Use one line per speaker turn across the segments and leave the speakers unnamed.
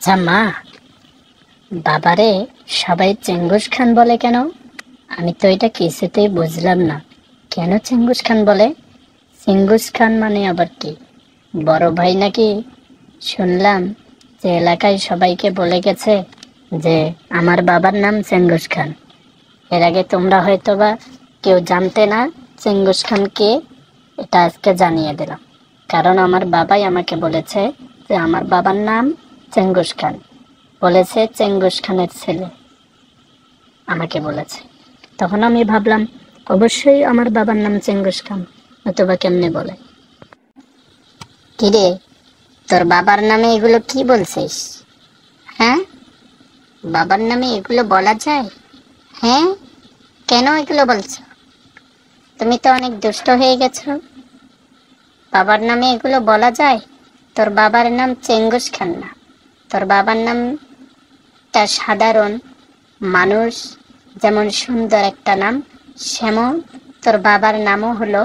আচ্ছা মা, বাবারে সবাই চেঙ্গুস খান বলে কেন? আমি তো এটা কিছুতেই বুঝলাম না। কেন চেঙ্গুস খান বলে? চেঙ্গুস খান মানে আবার কি? বড় ভাই নাকি? শুনলাম যে এলাকায় সবাইকে বলে গেছে যে আমার বাবার নাম চেঙ্গুস খান। এর আগে তোমরা হয়তোবা কেউ জানতে না চেঙ্গুস খান কে, এটা আজকে জানিয়ে দিলাম। কারণ আমার বাবাই আমাকে বলেছে যে আমার বাবার নাম চেঙ্গুস খান। বলেছে চেঙ্গুস খানের ছেলে, আমাকে বলেছে। তখন আমি ভাবলাম অবশ্যই আমার বাবার নাম চেঙ্গুস খান, নতুবা কেমনে বলে। কিরে, তোর বাবার নামে এগুলো কি বলছিস? হ্যাঁ, বাবার নামে এগুলো বলা যায়? হ্যাঁ, কেন এগুলো বলছো? তুমি তো অনেক দুষ্ট হয়ে গেছো। বাবার নামে এগুলো বলা যায়? তোর বাবার নাম চেঙ্গুস খান না, তোর বাবার নামটা সাধারণ মানুষ যেমন সুন্দর একটা নাম, সেমন তোর বাবার নামও হলো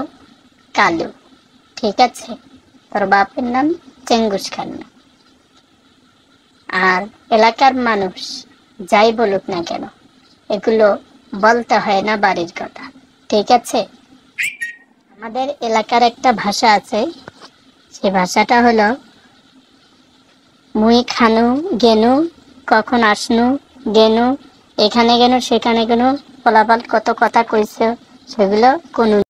কালু। ঠিক আছে, তোর বাপের নাম চেঙ্গুস খান না। আর এলাকার মানুষ যাই বলুক না কেন, এগুলো বলতে হয় না বাড়ির কথা। ঠিক আছে, আমাদের এলাকার একটা ভাষা আছে, সে ভাষাটা হলো মুই খানু গেনু, কখন আসনু গেনু, এখানে গেনু সেখানে গেনু, ফলাফল কত কথা কইছে সেগুলো কোন